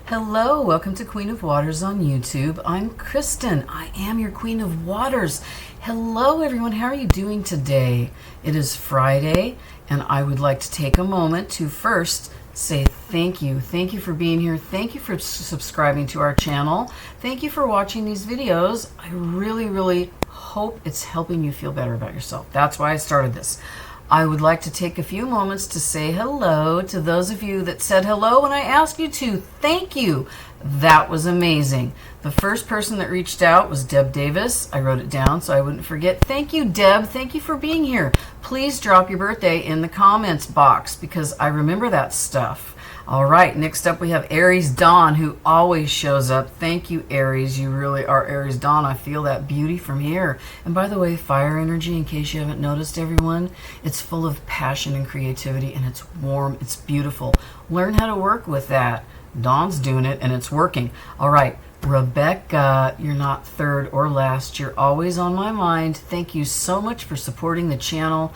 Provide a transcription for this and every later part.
Hello, welcome to Queen of Waters on YouTube. I'm Kristen. I am your Queen of Waters. Hello, everyone. How are you doing today? It is Friday, and I would like to take a moment to first say thank you. Thank you for being here. Thank you for subscribing to our channel. Thank you for watching these videos. I really hope it's helping you feel better about yourself. That's why I started this. I would like to take a few moments to say hello to those of you that said hello when I asked you to. Thank you. That was amazing. The first person that reached out was Deb Davis. I wrote it down so I wouldn't forget. Thank you, Deb. Thank you for being here. Please drop your birthday in the comments box because I remember that stuff. All right, next up we have Aries Dawn, who always shows up. Thank you, Aries. You really are Aries Dawn. I feel that beauty from here. And by the way, fire energy, in case you haven't noticed, everyone, it's full of passion and creativity, and it's warm. It's beautiful. Learn how to work with that. Dawn's doing it, and it's working. All right, Rebecca, you're not third or last. You're always on my mind. Thank you so much for supporting the channel.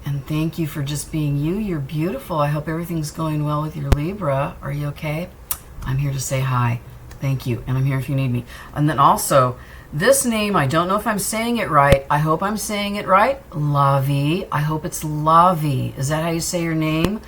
And thank you for just being you. You're beautiful. I hope everything's going well with your Libra. Are you okay? I'm here to say hi. Thank you. And I'm here if you need me. And then also, this name, I don't know if I'm saying it right. I hope I'm saying it right. Lavi. I hope it's Lavi. Is that how you say your name?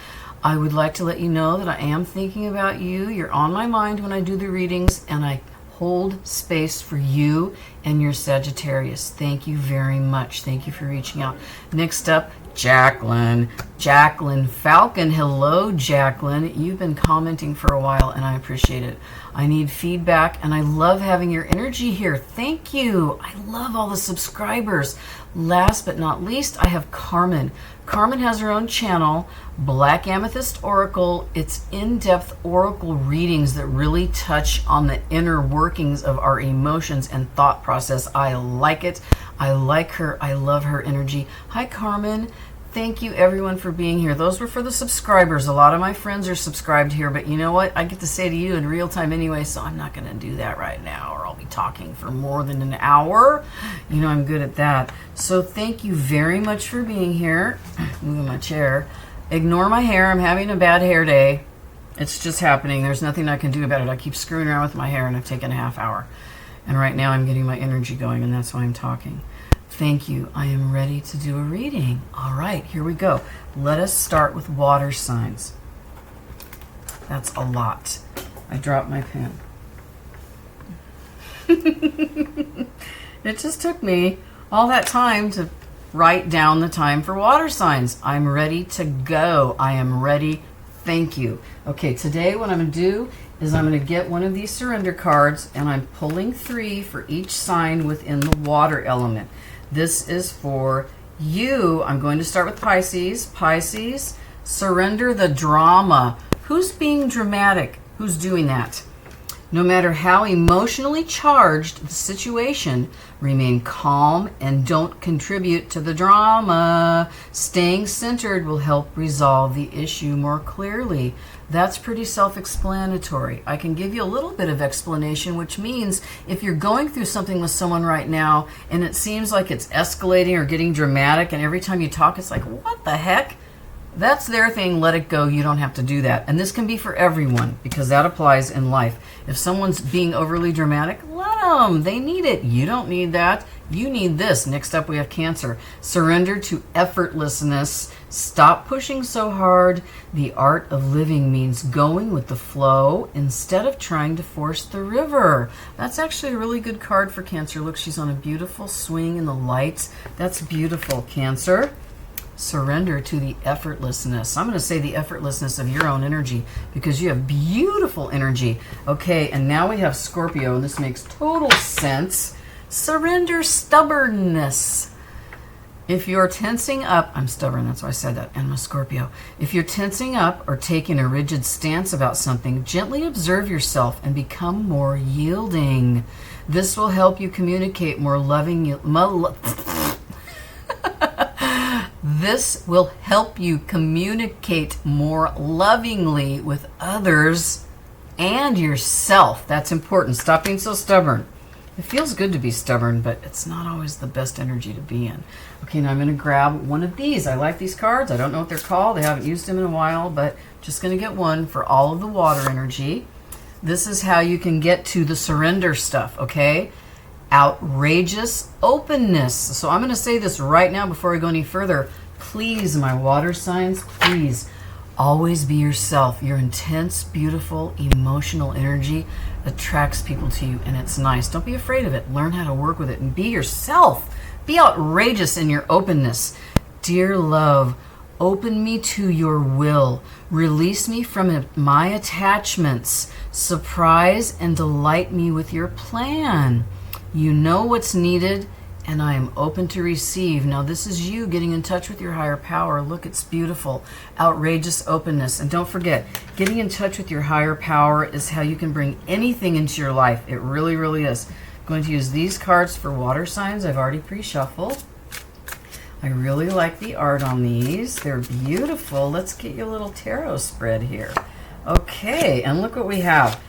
I would like to let you know that I am thinking about you. You're on my mind when I do the readings, and I hold space for you and your Sagittarius. Thank you very much. Thank you for reaching out. Next up, Jacqueline Falcon. Hello, Jacqueline. You've been commenting for a while, and I appreciate it. I need feedback, and I love having your energy here. Thank you. I love all the subscribers. Last but not least, I have Carmen. Carmen has her own channel, Black Amethyst Oracle. It's in-depth oracle readings that really touch on the inner workings of our emotions and thought process. I like it. I like her. I love her energy. Hi, Carmen. Thank you, everyone, for being here. Those were for the subscribers. A lot of my friends are subscribed here, but you know what? I get to say to you in real time anyway, so I'm not going to do that right now, or I'll be talking for more than an hour. You know I'm good at that. So thank you very much for being here. Moving my chair. Ignore my hair. I'm having a bad hair day. It's just happening. There's nothing I can do about it. I keep screwing around with my hair, and I've taken a half hour. And right now I'm getting my energy going, and that's why I'm talking. Thank you. I am ready to do a reading. All right, here we go. Let us start with water signs. That's a lot. I dropped my pen. It just took me all that time to write down the time for water signs. I'm ready to go. I am ready. Thank you. Okay, today what I'm going to do is I'm going to get one of these surrender cards, and I'm pulling 3 for each sign within the water element. This is for you. I'm going to start with Pisces. Pisces, surrender the drama. Who's being dramatic? Who's doing that? No matter how emotionally charged the situation, remain calm and don't contribute to the drama. Staying centered will help resolve the issue more clearly. That's pretty self-explanatory. I can give you a little bit of explanation, which means if you're going through something with someone right now and it seems like it's escalating or getting dramatic, and every time you talk it's like, what the heck? That's their thing. Let it go. You don't have to do that. And this can be for everyone because that applies in life. If someone's being overly dramatic, let them. They need it. You don't need that. You need this. Next up, we have Cancer. Surrender to effortlessness. Stop pushing so hard. The art of living means going with the flow instead of trying to force the river. That's actually a really good card for Cancer. Look, she's on a beautiful swing in the lights. That's beautiful, Cancer. Surrender to the effortlessness. I'm going to say the effortlessness of your own energy because you have beautiful energy. Okay, and now we have Scorpio, and this makes total sense. Surrender stubbornness. If you're tensing up, I'm stubborn, that's why I said that, and I'm a Scorpio. If you're tensing up or taking a rigid stance about something, gently observe yourself and become more yielding. This will help you communicate more This will help you communicate more lovingly with others and yourself. That's important. Stop being so stubborn. It feels good to be stubborn, but it's not always the best energy to be in. Okay, now I'm going to grab one of these. I like these cards. I don't know what they're called. I haven't used them in a while, but just going to get one for all of the water energy. This is how you can get to the surrender stuff, okay? Outrageous openness. So I'm going to say this right now before I go any further. Please, my water signs, please always be yourself. Your intense, beautiful, emotional energy attracts people to you, and it's nice. Don't be afraid of it. Learn how to work with it and be yourself. Be outrageous in your openness. Dear love, open me to your will. Release me from my attachments. Surprise and delight me with your plan. You know what's needed, and I am open to receive. Now, this is you getting in touch with your higher power. Look, it's beautiful. Outrageous openness. And don't forget, getting in touch with your higher power is how you can bring anything into your life. It really, really is. I'm going to use these cards for water signs. I've already pre-shuffled. I really like the art on these. They're beautiful. Let's get you a little tarot spread here. Okay, and look what we have.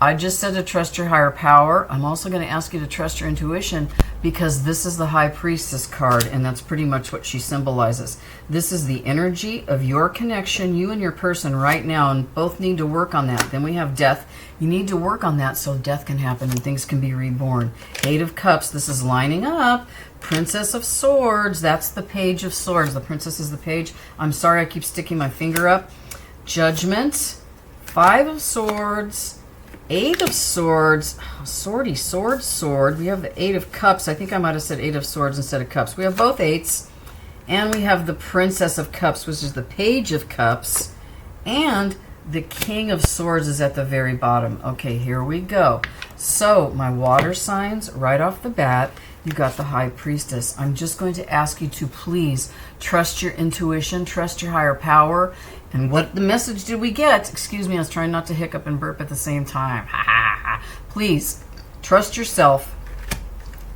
I just said to trust your higher power. I'm also going to ask you to trust your intuition, because this is the High Priestess card, and that's pretty much what she symbolizes. This is the energy of your connection, you and your person right now, and both need to work on that. Then we have death. You need to work on that so death can happen and things can be reborn. Eight of Cups, this is lining up. Princess of Swords, that's the Page of Swords. The Princess is the Page. I'm sorry, I keep sticking my finger up. Judgment, Five of Swords, Eight of Swords, swordy, sword. We have the Eight of Cups. I think I might have said Eight of Swords instead of Cups. We have both eights. And we have the Princess of Cups, which is the Page of Cups. And the King of Swords is at the very bottom. Okay, here we go. So, my water signs, right off the bat, you got the High Priestess. I'm just going to ask you to please trust your intuition, trust your higher power. And what the message did we get? Excuse me, I was trying not to hiccup and burp at the same time. Please, trust yourself,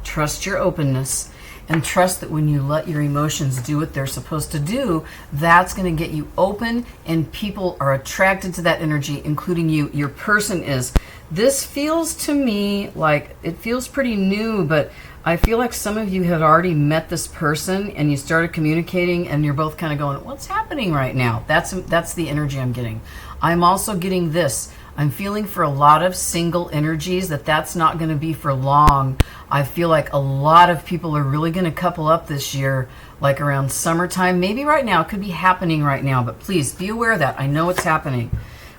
trust your openness, and trust that when you let your emotions do what they're supposed to do, that's going to get you open, and people are attracted to that energy, including you. Your person is. This feels to me like, it feels pretty new, but I feel like some of you had already met this person and you started communicating and you're both kind of going, what's happening right now? That's the energy I'm getting. I'm also getting this. I'm feeling for a lot of single energies that's not going to be for long. I feel like a lot of people are really going to couple up this year, like around summertime. Maybe right now. It could be happening right now, but please be aware of that. I know it's happening.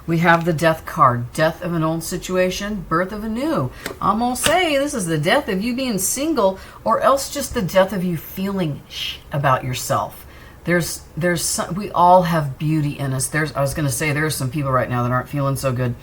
We have the Death card. Death of an old situation, birth of a new. I'm going to say this is the death of you being single, or else just the death of you feeling about yourself. We all have beauty in us. I was going to say there are some people right now that aren't feeling so good.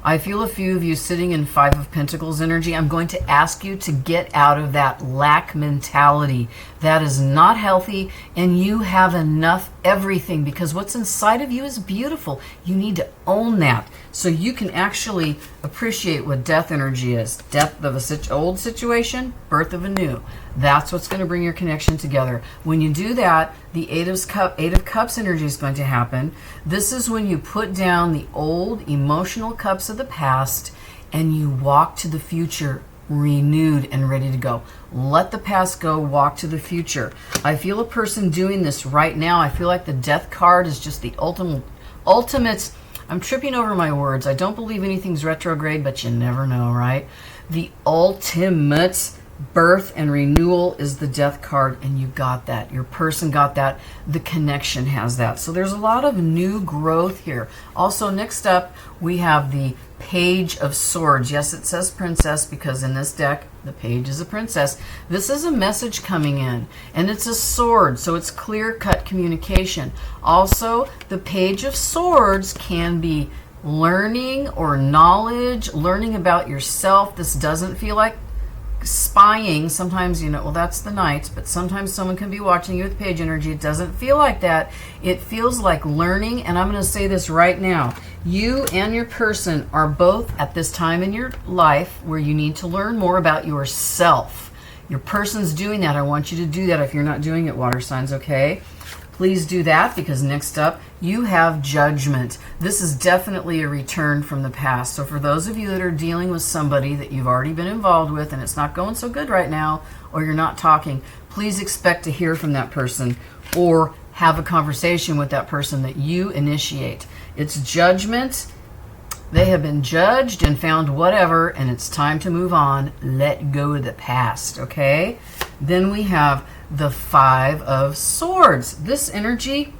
I feel a few of you sitting in Five of Pentacles energy. I'm going to ask you to get out of that lack mentality. That is not healthy, and you have enough everything, because what's inside of you is beautiful. You need to own that so you can actually appreciate what death energy is. Death of an old situation, birth of a new. That's what's going to bring your connection together. When you do that, the Eight of Cups energy is going to happen. This is when you put down the old emotional cups of the past and you walk to the future renewed and ready to go. Let the past go, walk to the future. I feel a person doing this right now. I feel like the Death card is just the ultimate. I'm tripping over my words. I don't believe anything's retrograde, but you never know, right? The ultimate birth and renewal is the Death card, and you got that. Your person got that. The connection has that. So there's a lot of new growth here. Also, next up, we have the Page of Swords. Yes, it says princess because in this deck, the page is a princess. This is a message coming in, and it's a sword, so it's clear-cut communication. Also, the Page of Swords can be learning or knowledge, learning about yourself. This doesn't feel like spying. Sometimes, well, that's the Knights, but sometimes someone can be watching you with page energy. It doesn't feel like that. It feels like learning, and I'm going to say this right now. You and your person are both at this time in your life where you need to learn more about yourself. Your person's doing that. I want you to do that if you're not doing it, water signs, okay? Please do that, because next up, you have Judgment. This is definitely a return from the past. So for those of you that are dealing with somebody that you've already been involved with and it's not going so good right now, or you're not talking, please expect to hear from that person or have a conversation with that person that you initiate. It's Judgment, They have been judged and found whatever, and it's time to move on. Let go of the past, okay? Then we have the Five of Swords. This energy,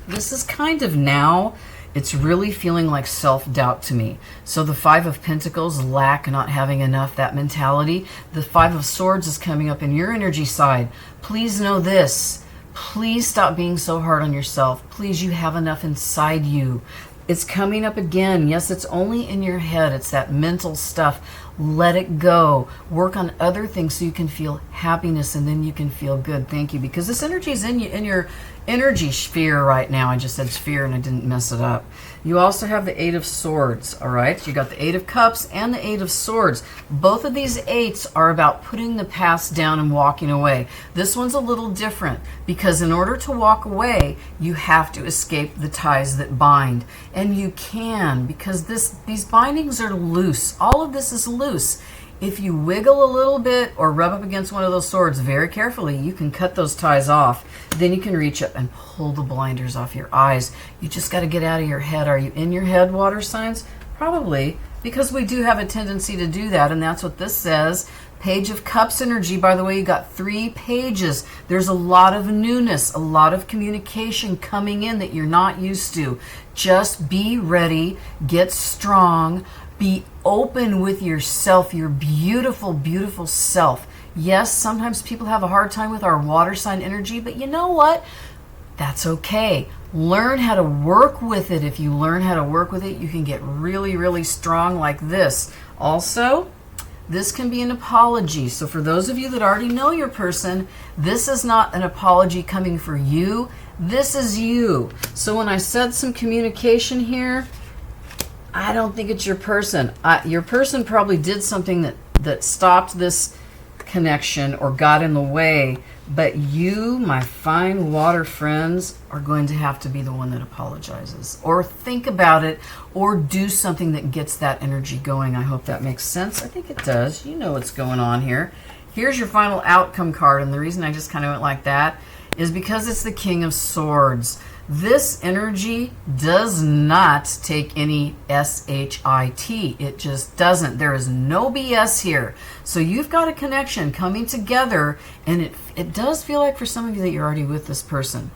this is kind of now, it's really feeling like self-doubt to me. So the Five of Pentacles, lack, not having enough, that mentality. The Five of Swords is coming up in your energy side. Please know this. Please stop being so hard on yourself. Please, you have enough inside you. It's coming up again. Yes, it's only in your head. It's that mental stuff. Let it go. Work on other things so you can feel happiness, and then you can feel good. Thank you. Because this energy is in your energy sphere right now. I just said sphere and I didn't mess it up. You also have the Eight of Swords, all right? You got the Eight of Cups and the Eight of Swords. Both of these eights are about putting the past down and walking away. This one's a little different because in order to walk away, you have to escape the ties that bind. And you can, because these bindings are loose. All of this is loose. If you wiggle a little bit or rub up against one of those swords very carefully, you can cut those ties off. Then you can reach up and pull the blinders off your eyes. You just got to get out of your head. Are you in your head, water signs? Probably, because we do have a tendency to do that, and that's what this says. Page of Cups energy, by the way, you got 3 pages. There's a lot of newness, a lot of communication coming in that you're not used to. Just be ready, get strong, be open with yourself, your beautiful, beautiful self. Yes, sometimes people have a hard time with our water sign energy, but you know what? That's okay. Learn how to work with it. If you learn how to work with it, you can get really, really strong like this. Also, this can be an apology. So for those of you that already know your person, this is not an apology coming for you. This is you. So when I said some communication here, I don't think it's your person. Your person probably did something that stopped this connection or got in the way, but you, my fine water friends, are going to have to be the one that apologizes or think about it or do something that gets that energy going. I hope that makes sense. I think it does. You know what's going on here. Here's your final outcome card, and the reason I just kind of went like that is because it's the King of Swords. This energy does not take any S-H-I-T. It just doesn't. There is no BS here. So you've got a connection coming together, and it does feel like for some of you that you're already with this person.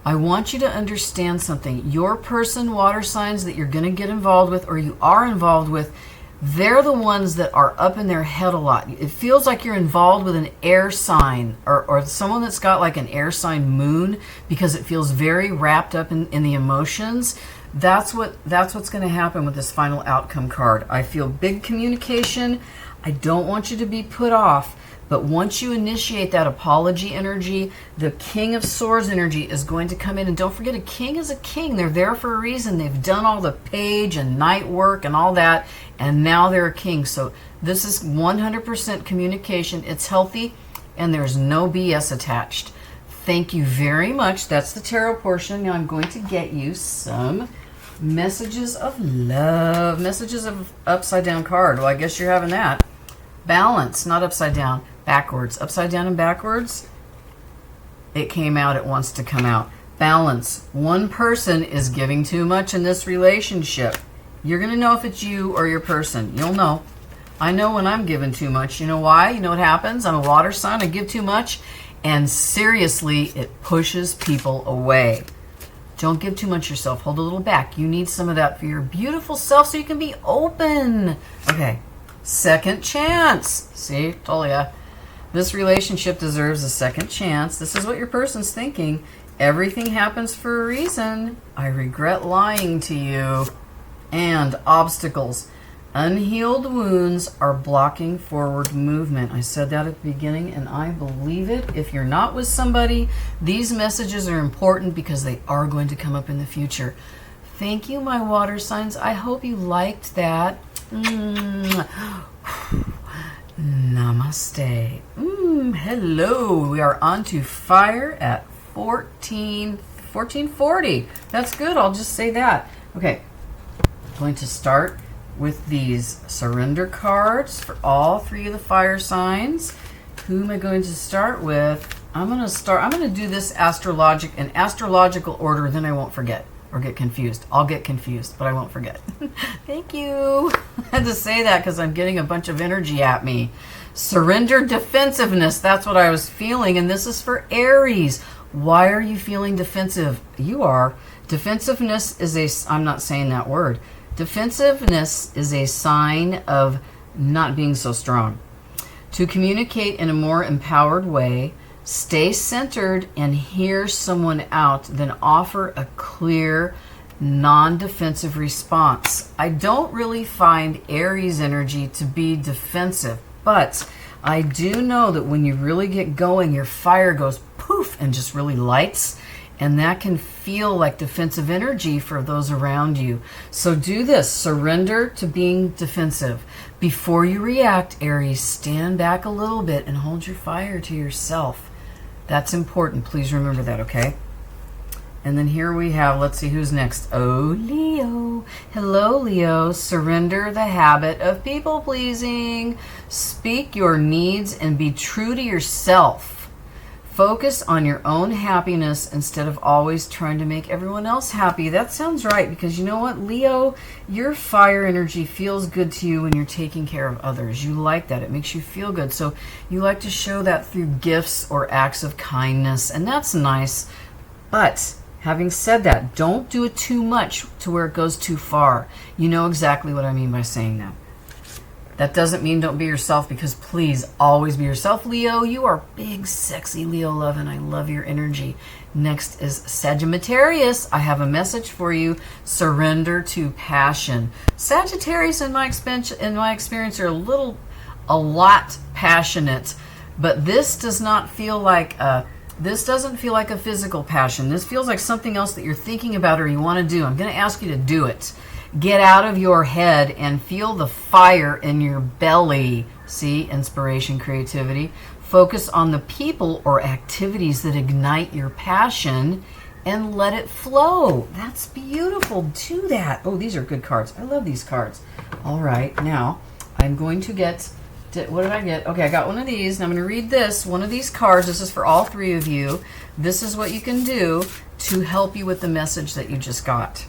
I want you to understand something. Your person, water signs that you're going to get involved with or you are involved with, they're the ones that are up in their head a lot. It feels like you're involved with an air sign or someone that's got like an air sign moon because it feels very wrapped up in the emotions. That's what's going to happen with this final outcome card. I feel big communication. I don't want you to be put off. But once you initiate that apology energy, the King of Swords energy is going to come in. And don't forget, a king is a king. They're there for a reason. They've done all the page and night work and all that, and now they're a king. So this is 100% communication. It's healthy, and there's no BS attached. Thank you very much. That's the tarot portion. Now I'm going to get you some messages of love. Messages of upside down card. Well, I guess you're having that. Balance, not upside down. Backwards. Upside down and backwards. It came out. It wants to come out. Balance. One person is giving too much in this relationship. You're going to know if it's you or your person. You'll know. I know when I'm giving too much. You know why? You know what happens? I'm a water sign. I give too much. And seriously, it pushes people away. Don't give too much yourself. Hold a little back. You need some of that for your beautiful self so you can be open. Okay. Second chance. See, told ya. This relationship deserves a second chance. This is what your person's thinking. Everything happens for a reason. I regret lying to you. And obstacles. Unhealed wounds are blocking forward movement. I said that at the beginning, and I believe it. If you're not with somebody, these messages are important because they are going to come up in the future. Thank you, my water signs. I hope you liked that. Namaste. Hello. We are on to fire at 1440. That's good. I'll just say that. Okay. I'm going to start with these surrender cards for all 3 of the fire signs. Who am I going to start with? I'm going to do this in astrological order, then I won't forget. or get confused. I'll get confused, but I won't forget. Thank you. I had to say that because I'm getting a bunch of energy at me. Surrender defensiveness. That's what I was feeling. And this is for Aries. Why are you feeling defensive? You are. Defensiveness is I'm not saying that word. Defensiveness is a sign of not being so strong. To communicate in a more empowered way, stay centered and hear someone out, then offer a clear, non-defensive response. I don't really find Aries energy to be defensive, but I do know that when you really get going, your fire goes poof and just really lights, and that can feel like defensive energy for those around you. So do this. Surrender to being defensive. Before you react, Aries, stand back a little bit and hold your fire to yourself. That's important. Please remember that, okay? And then here we have, let's see who's next. Oh, Leo. Hello, Leo. Surrender the habit of people-pleasing. Speak your needs and be true to yourself. Focus on your own happiness instead of always trying to make everyone else happy. That sounds right, because you know what, Leo? Your fire energy feels good to you when you're taking care of others. You like that. It makes you feel good. So you like to show that through gifts or acts of kindness, and that's nice. But having said that, don't do it too much to where it goes too far. You know exactly what I mean by saying that. That doesn't mean don't be yourself, because please always be yourself, Leo. You are big, sexy Leo love, and I love your energy. Next is Sagittarius. I have a message for you. Surrender to passion. Sagittarius, in my experience, are a lot passionate, but this does not feel like this doesn't feel like a physical passion. This feels like something else that you're thinking about or you want to do. I'm going to ask you to do it. Get out of your head and feel the fire in your belly. See, inspiration, creativity. Focus on the people or activities that ignite your passion and let it flow. That's beautiful. Do that. Oh, these are good cards. I love these cards. All right, now I'm going to get, what did I get? Okay, I got one of these, and I'm going to read this. One of these cards, this is for all three of you. This is what you can do to help you with the message that you just got.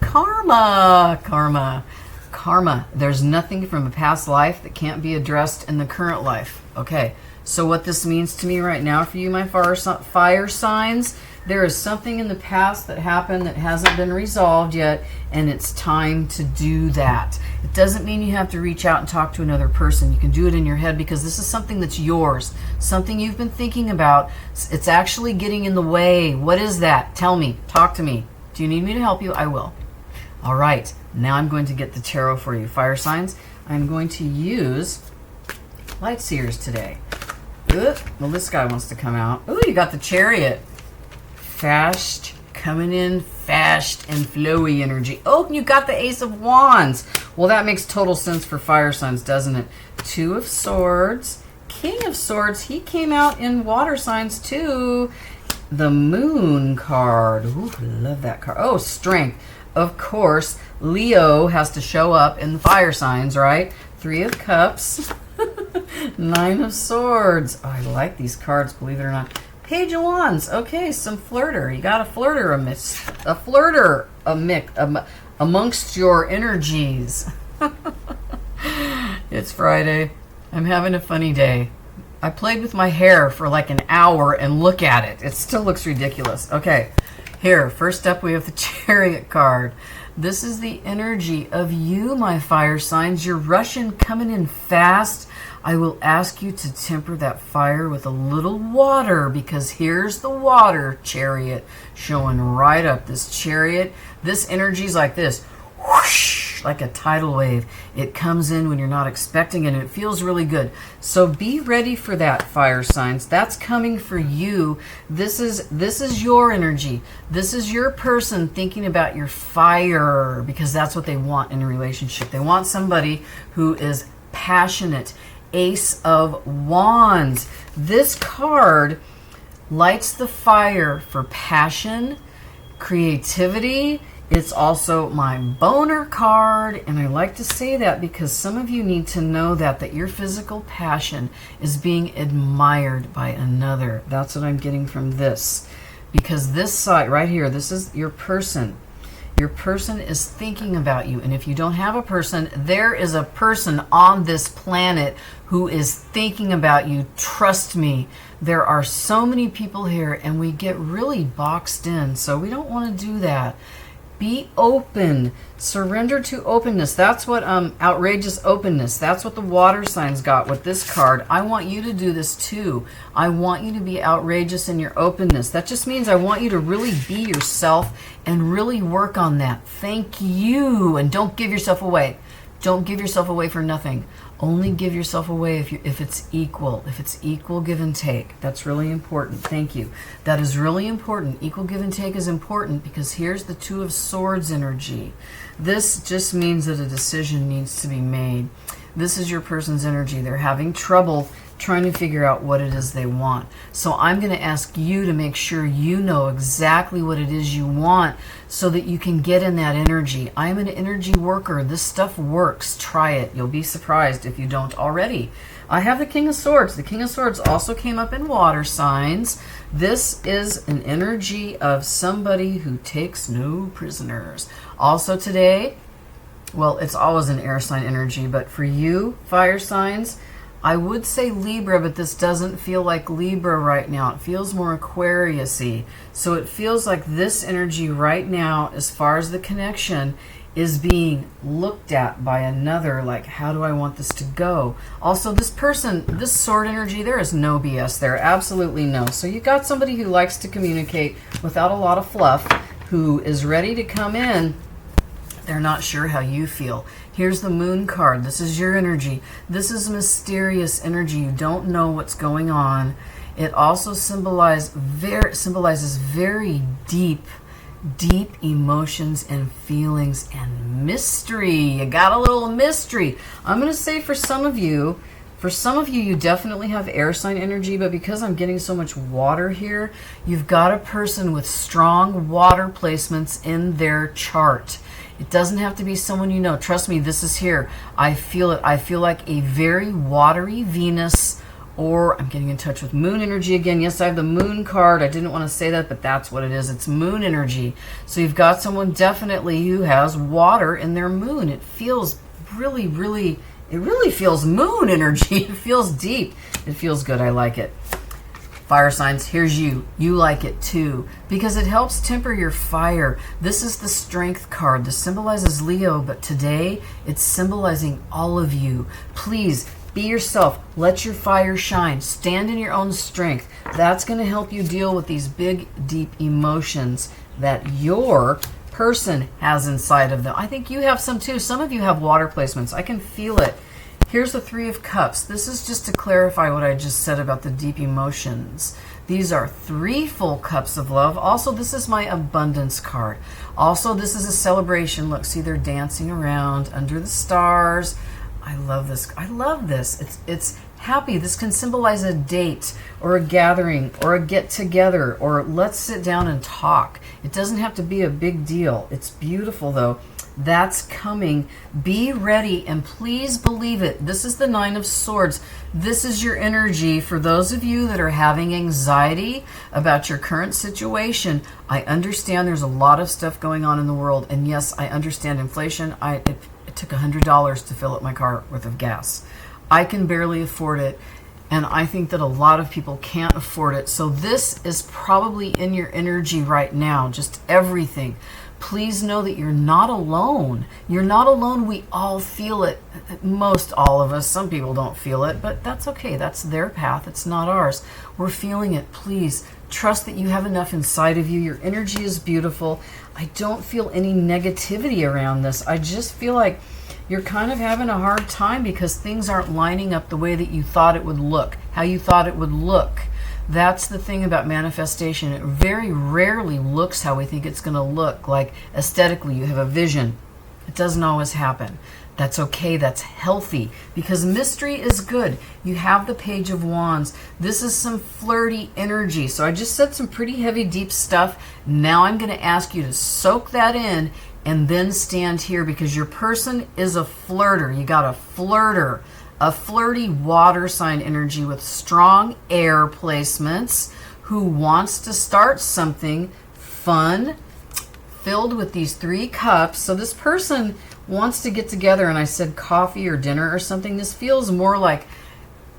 Karma, karma, karma. There's nothing from a past life that can't be addressed in the current life. Okay, so what this means to me right now for you, my fire signs, there is something in the past that happened that hasn't been resolved yet, and it's time to do that. It doesn't mean you have to reach out and talk to another person. You can do it in your head, because this is something that's yours, something you've been thinking about. It's actually getting in the way. What is that? Tell me. Talk to me. Do you need me to help you? I will. All right, now I'm going to get the tarot for you. Fire signs, I'm going to use Light Seers today. Well, this guy wants to come out. Oh, you got the Chariot. Fast, coming in fast and flowy energy. Oh, you got the Ace of Wands. Well, that makes total sense for fire signs, doesn't it? Two of Swords, King of Swords. He came out in water signs too. The Moon card. Ooh, I love that card. Oh, Strength. Of course, Leo has to show up in the fire signs, right? Three of Cups, Nine of Swords. Oh, I like these cards, believe it or not. Page of Wands. Okay, some flirter. You got a flirter amongst your energies. It's Friday. I'm having a funny day. I played with my hair for like an hour, and look at it. It still looks ridiculous. Okay. Here, first up, we have the Chariot card. This is the energy of you, my fire signs. You're rushing, coming in fast. I will ask you to temper that fire with a little water, because here's the water, Chariot, showing right up. This Chariot, this energy is like this. Whoosh, like a tidal wave. It comes in when you're not expecting it, and it feels really good. So be ready for that, fire signs. That's coming for you. This is your energy. This is your person thinking about your fire, because that's what they want in a relationship. They want somebody who is passionate. Ace of Wands. This card lights the fire for passion, creativity. It's also my boner card, and I like to say that because some of you need to know that your physical passion is being admired by another. That's what I'm getting from this. because this side right here, this is your person. Your person is thinking about you. And if you don't have a person, there is a person on this planet who is thinking about you. Trust me, there are so many people here and we get really boxed in. So we don't want to do that. Be open. Surrender to openness. That's what outrageous openness. That's what the water signs got with this card. I want you to do this too. I want you to be outrageous in your openness. That just means I want you to really be yourself and really work on that. Thank you. And don't give yourself away. Don't give yourself away for nothing. Only give yourself away if it's equal. If it's equal give and take. That's really important. Thank you. That is really important. Equal give and take is important because here's the Two of Swords energy. This just means that a decision needs to be made. This is your person's energy. They're having trouble trying to figure out what it is they want. So I'm going to ask you to make sure you know exactly what it is you want so that you can get in that energy. I am an energy worker. This stuff works. Try it. You'll be surprised if you don't already. I have the King of Swords. The King of Swords also came up in water signs. This is an energy of somebody who takes no prisoners. Also today, well, it's always an air sign energy, but for you, fire signs, I would say Libra, but this doesn't feel like Libra right now. It feels more Aquarius-y. So it feels like this energy right now, as far as the connection, is being looked at by another. Like, how do I want this to go? Also, this person, this sword energy, there is no BS there. Absolutely no. So you got somebody who likes to communicate without a lot of fluff, who is ready to come in. They're not sure how you feel. Here's the Moon card. This is your energy. This is mysterious energy. You don't know what's going on. It also symbolizes very deep emotions and feelings and mystery. You got a little mystery. I'm going to say for some of you, you definitely have air sign energy, but because I'm getting so much water here, you've got a person with strong water placements in their chart. It doesn't have to be someone you know. Trust me, this is here. I feel it. I feel like a very watery Venus, or I'm getting in touch with moon energy again. Yes, I have the Moon card. I didn't want to say that, but that's what it is. It's moon energy. So you've got someone definitely who has water in their moon. It feels really feels moon energy. It feels deep. It feels good. I like it. Fire signs, here's you. You like it too because it helps temper your fire. This is the Strength card. This symbolizes Leo, but today it's symbolizing all of you. Please be yourself. Let your fire shine. Stand in your own strength. That's going to help you deal with these big, deep emotions that your person has inside of them. I think you have some too. Some of you have water placements. I can feel it. Here's the Three of Cups. This is just to clarify what I just said about the deep emotions. These are 3 full cups of love. Also, this is my abundance card. Also, this is a celebration. Look, see, they're dancing around under the stars. I love this. I love this. It's happy. This can symbolize a date or a gathering or a get-together or let's sit down and talk. It doesn't have to be a big deal. It's beautiful, though. That's coming. Be ready and please believe it. This is the Nine of Swords. This is your energy for those of you that are having anxiety about your current situation. I understand there's a lot of stuff going on in the world. And yes, I understand inflation. It took $100 to fill up my car worth of gas. I can barely afford it. And I think that a lot of people can't afford it. So this is probably in your energy right now. Just everything. Please know that you're not alone. You're not alone. We all feel it. Most all of us. Some people don't feel it, but that's okay. That's their path. It's not ours. We're feeling it. Please trust that you have enough inside of you. Your energy is beautiful. I don't feel any negativity around this. I just feel like you're kind of having a hard time because things aren't lining up the way that you thought it would look, how you thought it would look. That's the thing about manifestation. It very rarely looks how we think it's going to look. Like aesthetically, you have a vision. It doesn't always happen. That's okay. That's healthy because mystery is good. You have the Page of Wands. This is some flirty energy. So I just said some pretty heavy, deep stuff. Now I'm going to ask you to soak that in and then stand here because your person is a flirter. You got a flirter. A flirty water sign energy with strong air placements who wants to start something fun filled with these 3 cups. So this person wants to get together, and I said coffee or dinner or something. This feels more like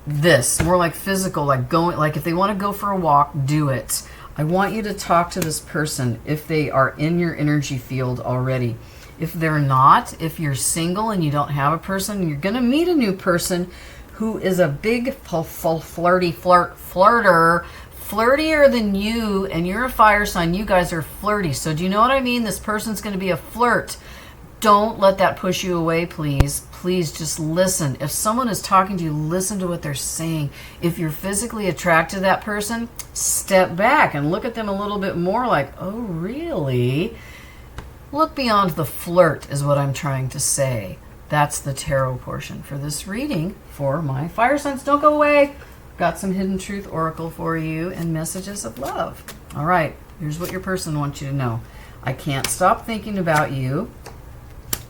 this, more like physical, like going, like if they want to go for a walk, do it. I want you to talk to this person if they are in your energy field already. If they're not, if you're single and you don't have a person, you're going to meet a new person who is a big flirter, flirtier than you, and you're a fire sign. You guys are flirty. So do you know what I mean? This person's going to be a flirt. Don't let that push you away, please. Please just listen. If someone is talking to you, listen to what they're saying. If you're physically attracted to that person, step back and look at them a little bit more like, oh, really? Look beyond the flirt is what I'm trying to say. That's the tarot portion for this reading for my fire signs. Don't go away. Got some hidden truth oracle for you and messages of love. All right, here's what your person wants you to know. I can't stop thinking about you.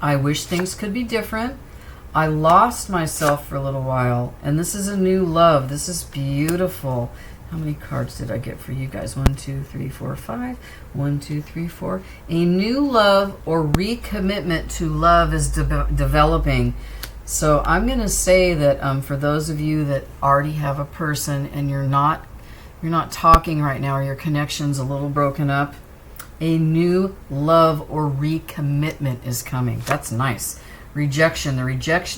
I wish things could be different. I lost myself for a little while, and this is a new love. This is beautiful. How many cards did I get for you guys? 1, 2, 3, 4, 5. 1, 2, 3, 4. A new love or recommitment to love is developing. So I'm going to say that for those of you that already have a person and you're not talking right now, or your connection's a little broken up, a new love or recommitment is coming. That's nice. Rejection.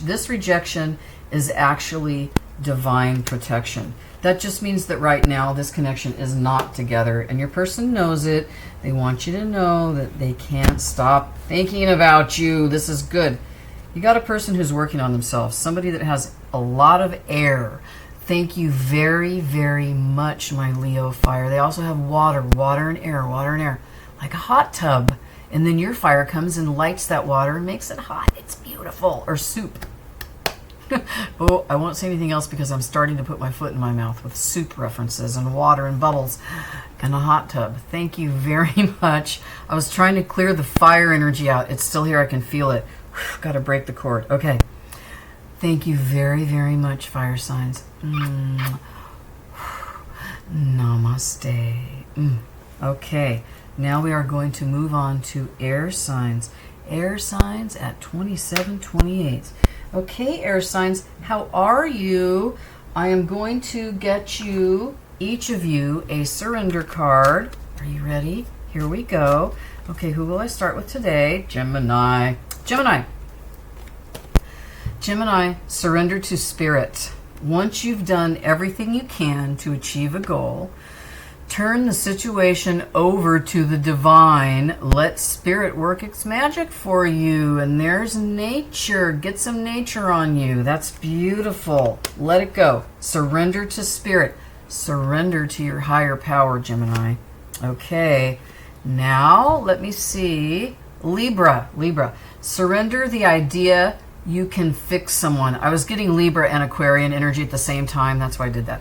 This rejection is actually divine protection. That just means that right now this connection is not together, and your person knows it. They want you to know that they can't stop thinking about you. This is good. You got a person who's working on themselves, somebody that has a lot of air. Thank you very, very much, my Leo fire. They also have water and air, like a hot tub. And then your fire comes and lights that water and makes it hot. It's beautiful. Or soup. Oh, I won't say anything else because I'm starting to put my foot in my mouth with soup references and water and bubbles and a hot tub. Thank you very much. I was trying to clear the fire energy out. It's still here. I can feel it. Got to break the cord. Okay. Thank you very, very much, fire signs. Namaste. Okay. Now we are going to move on to air signs. Air signs at 2728. Okay, air signs, how are you? I am going to get you, each of you, a surrender card. Are you ready? Here we go. Okay, who will I start with today? Gemini. Gemini, surrender to spirit. Once you've done everything you can to achieve a goal, turn the situation over to the divine. Let spirit work its magic for you. And there's nature. Get some nature on you. That's beautiful. Let it go. Surrender to spirit. Surrender to your higher power, Gemini. Okay. Now, let me see. Libra. Surrender the idea you can fix someone. I was getting Libra and Aquarian energy at the same time. That's why I did that.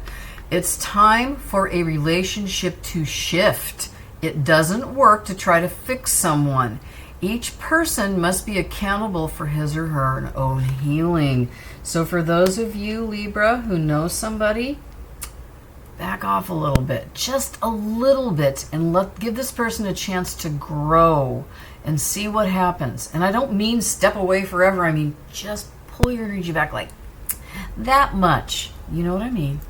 It's time for a relationship to shift. It doesn't work to try to fix someone. Each person must be accountable for his or her own healing. So for those of you, Libra, who know somebody, back off a little bit, just a little bit, and give this person a chance to grow and see what happens. And I don't mean step away forever. I mean, just pull your energy back like that much. You know what I mean?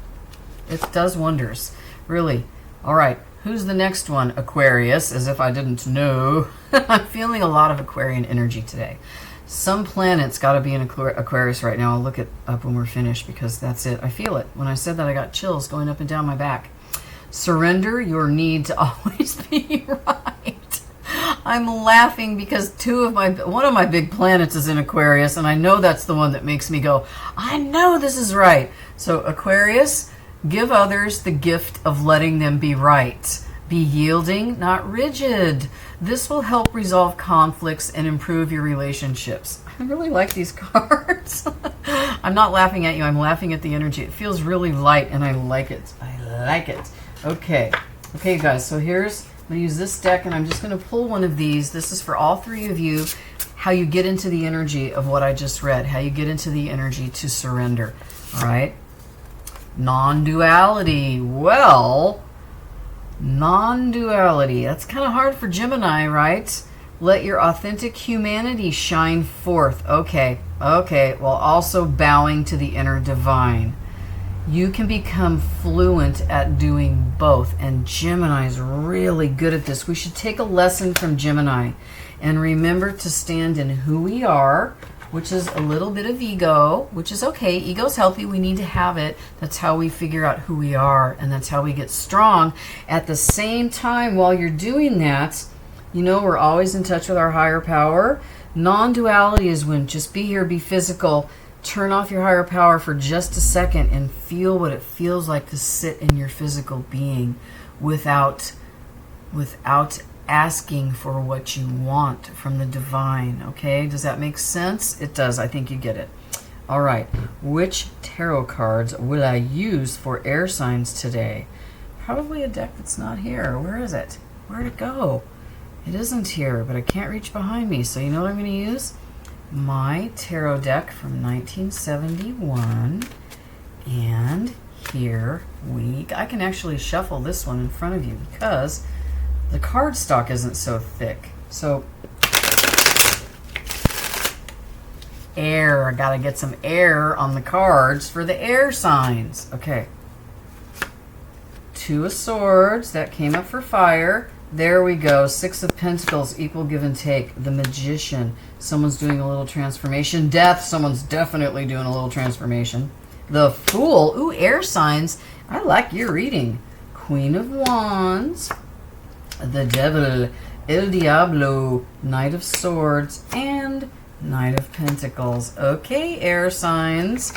It does wonders, really. All right, who's the next one? Aquarius, as if I didn't know. I'm feeling a lot of Aquarian energy today. Some planet's got to be in Aquarius right now. I'll look it up when we're finished because that's it. I feel it. When I said that, I got chills going up and down my back. Surrender your need to always be right. I'm laughing because one of my big planets is in Aquarius, and I know that's the one that makes me go, I know this is right. So Aquarius, give others the gift of letting them be right. Be yielding, not rigid. This will help resolve conflicts and improve your relationships. I really like these cards. I'm not laughing at you. I'm laughing at the energy. It feels really light, and I like it. Okay. Okay, guys. So I'm going to use this deck, and I'm just going to pull one of these. This is for all 3 of you, how you get into the energy of what I just read, how you get into the energy to surrender. All right? Non-duality. Well, Non-duality. That's kind of hard for Gemini, right? Let your authentic humanity shine forth. Okay, while also bowing to the inner divine. You can become fluent at doing both, and Gemini is really good at this. We should take a lesson from Gemini and remember to stand in who we are, which is a little bit of ego, which is okay. Ego's healthy. We need to have it. That's how we figure out who we are, and that's how we get strong. At the same time, while you're doing that, you know, we're always in touch with our higher power. Non-duality is when just be here, be physical, turn off your higher power for just a second and feel what it feels like to sit in your physical being without asking for what you want from the divine. Okay, does that make sense? It does. I think you get it. All right, which tarot cards will I use for air signs today? Probably a deck that's not here. Where is it? Where'd it go? It isn't here, but I can't reach behind me. So you know what I'm going to use? My tarot deck from 1971. And here I can actually shuffle this one in front of you because the cardstock isn't so thick. So air, I gotta get some air on the cards for the air signs. Okay. Two of Swords, that came up for fire. There we go. Six of Pentacles, equal give and take. The Magician, someone's doing a little transformation. Death, someone's definitely doing a little transformation. The Fool, ooh, air signs. I like your reading. Queen of Wands, the Devil, El Diablo, Knight of Swords, and Knight of Pentacles. Okay, air signs.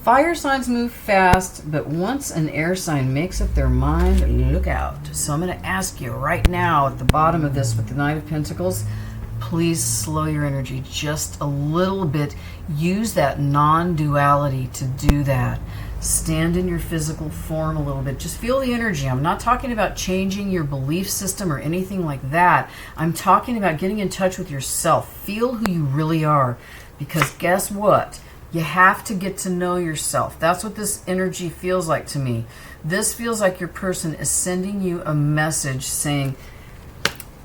Fire signs move fast, but once an air sign makes up their mind, look out. So I'm going to ask you right now at the bottom of this with the Knight of Pentacles, please slow your energy just a little bit. Use that non-duality to do that. Stand in your physical form a little bit. Just feel the energy. I'm not talking about changing your belief system or anything like that. I'm talking about getting in touch with yourself. Feel who you really are. Because guess what? You have to get to know yourself. That's what this energy feels like to me. This feels like your person is sending you a message saying,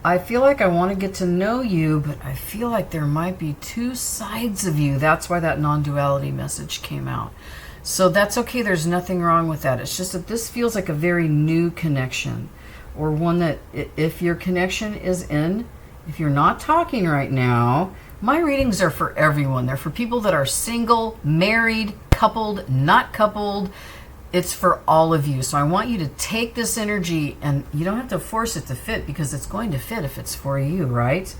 I feel like I want to get to know you, but I feel like there might be two sides of you. That's why that non-duality message came out. So that's okay. There's nothing wrong with that. It's just that this feels like a very new connection, or one that if your connection is in, if you're not talking right now, my readings are for everyone. They're for people that are single, married, coupled, not coupled. It's for all of you. So I want you to take this energy, and you don't have to force it to fit because it's going to fit if it's for you, right?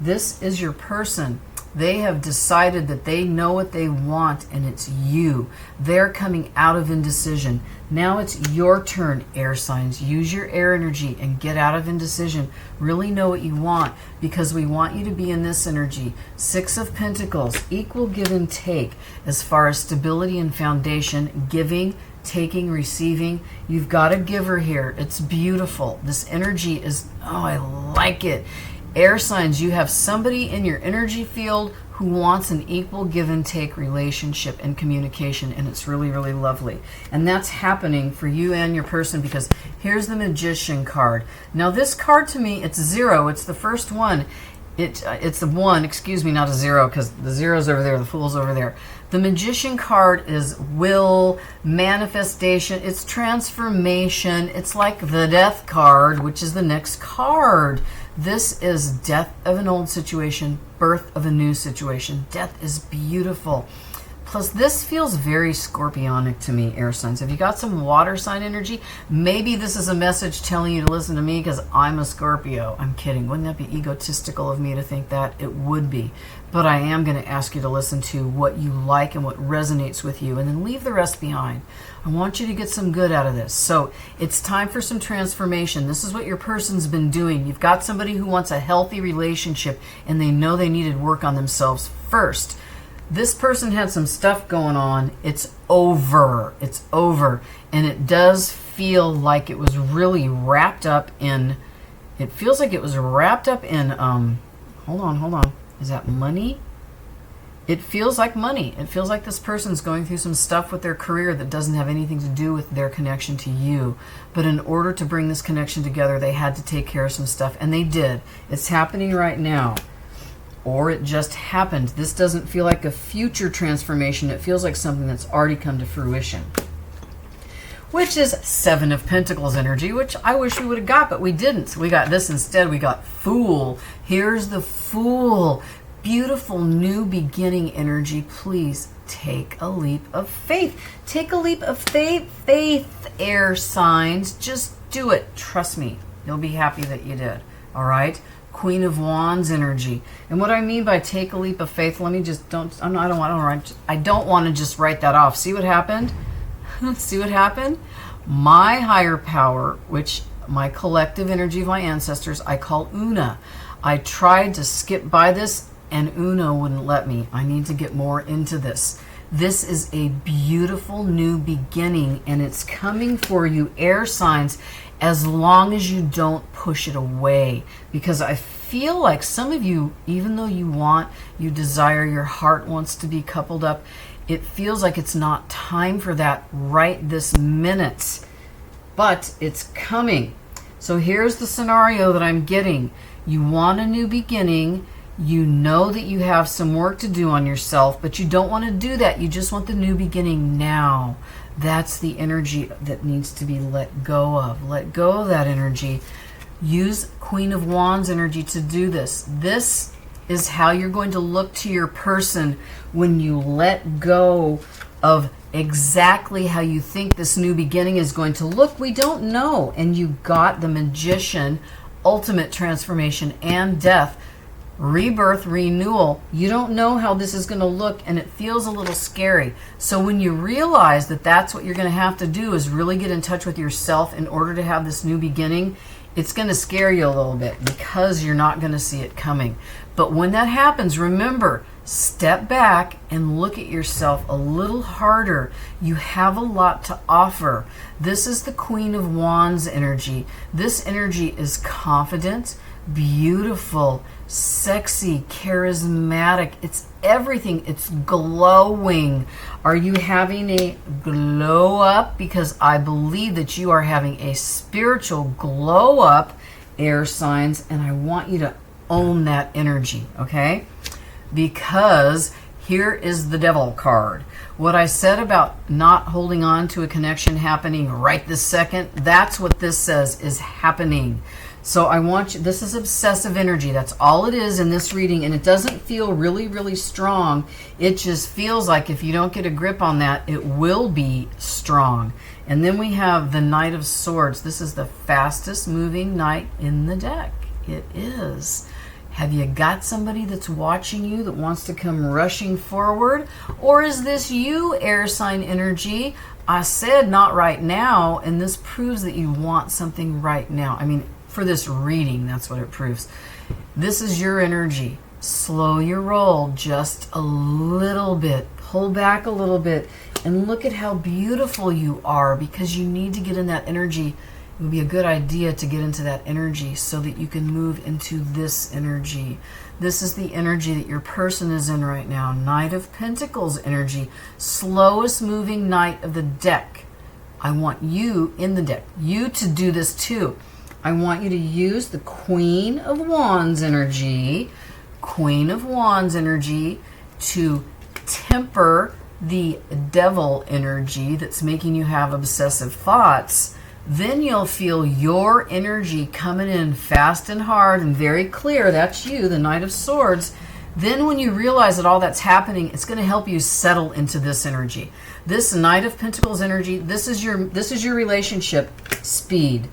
This is your person. They have decided that they know what they want, and it's you. They're coming out of indecision. Now it's your turn, air signs. Use your air energy and get out of indecision. Really know what you want, because we want you to be in this energy. Six of Pentacles, equal give and take as far as stability and foundation, giving, taking, receiving. You've got a giver here. It's beautiful. This energy is, oh, I like it. Air signs, you have somebody in your energy field who wants an equal give and take relationship and communication, and it's really, really lovely. And that's happening for you and your person, because here's the Magician card. Now this card to me, it's zero. It's the first one. It's the one, excuse me, not a zero, because the zero's over there, the Fool's over there. The Magician card is will, manifestation, it's transformation. It's like the Death card, which is the next card. This is death of an old situation, birth of a new situation. Death is beautiful. Plus, this feels very scorpionic to me, air signs. Have you got some water sign energy? Maybe this is a message telling you to listen to me because I'm a Scorpio. I'm kidding. Wouldn't that be egotistical of me to think that? It would be. But I am going to ask you to listen to what you like and what resonates with you, and then leave the rest behind. I want you to get some good out of this. So it's time for some transformation. This is what your person's been doing. You've got somebody who wants a healthy relationship, and they know they needed work on themselves first. This person had some stuff going on. It's over. It's over. And it does feel like it was really wrapped up in, it feels like it was wrapped up in, hold on. Is that money? It feels like money. It feels like this person's going through some stuff with their career that doesn't have anything to do with their connection to you. But in order to bring this connection together, they had to take care of some stuff, and they did. It's happening right now. Or it just happened. This doesn't feel like a future transformation. It feels like something that's already come to fruition. Which is Seven of Pentacles energy, which I wish we would have got, but we didn't. So we got this instead. We got Fool. Here's the Fool. Beautiful new beginning energy. Please take a leap of faith. Take a leap of faith, air signs. Just do it. Trust me. You'll be happy that you did. All right? Queen of Wands energy. And what I mean by take a leap of faith, let me just I don't want to just write that off. See what happened? See what happened? My higher power, which my collective energy of my ancestors, I call Una. I tried to skip by this and Una wouldn't let me. I need to get more into this. This is a beautiful new beginning, and it's coming for you, air signs, as long as you don't push it away. Because I feel like some of you, even though you desire, your heart wants to be coupled up, it feels like it's not time for that right this minute. But it's coming. So here's the scenario that I'm getting. You want a new beginning. You know that you have some work to do on yourself, but you don't want to do that. You just want the new beginning now. That's the energy that needs to be let go of. Let go of that energy. Use Queen of Wands energy to do this. This is how you're going to look to your person when you let go of exactly how you think this new beginning is going to look. We don't know. And you got the Magician, ultimate transformation and death. Rebirth, renewal. You don't know how this is going to look, and it feels a little scary. So when you realize that that's what you're going to have to do is really get in touch with yourself in order to have this new beginning, it's going to scare you a little bit because you're not going to see it coming. But when that happens, remember, step back and look at yourself a little harder. You have a lot to offer. This is the Queen of Wands energy. This energy is confident, beautiful, sexy, charismatic. It's everything. It's glowing. Are you having a glow up? Because I believe that you are having a spiritual glow up, air signs, and I want you to own that energy, okay? Because here is the Devil card. What I said about not holding on to a connection happening right this second, that's what this says is happening. So I want you, this is obsessive energy. That's all it is in this reading, and it doesn't feel really, really strong. It just feels like if you don't get a grip on that, it will be strong. And then we have the Knight of Swords. This is the fastest moving knight in the deck. It is. Have you got somebody that's watching you that wants to come rushing forward? Or is this you, air sign energy? I said not right now, and this proves that you want something right now. I mean, for this reading, that's what it proves. This is your energy. Slow your roll just a little bit. Pull back a little bit and look at how beautiful you are, because you need to get in that energy. It would be a good idea to get into that energy so that you can move into this energy. This is the energy that your person is in right now. Knight of Pentacles energy. Slowest moving knight of the deck. I want you in the deck. You to do this too. I want you to use the Queen of Wands energy. Queen of Wands energy to temper the Devil energy that's making you have obsessive thoughts. Then you'll feel your energy coming in fast and hard and very clear. That's you, the Knight of Swords. Then when you realize that all that's happening, it's going to help you settle into this energy. This Knight of Pentacles energy, this is your relationship speed,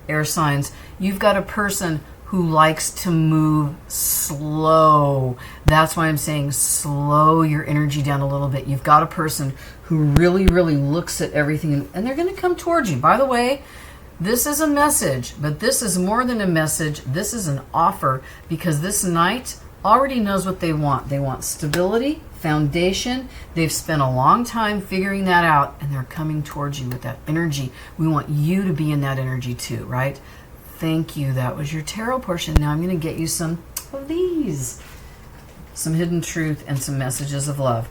air signs. You've got a person who likes to move slow. That's why I'm saying slow your energy down a little bit. You've got a person who really, really looks at everything, and they're going to come towards you. By the way, this is a message, but this is more than a message. This is an offer, because this knight already knows what they want. They want stability, foundation. They've spent a long time figuring that out, and they're coming towards you with that energy. We want you to be in that energy too, right? Thank you. That was your tarot portion. Now I'm going to get you some of these. some hidden truth, and some messages of love.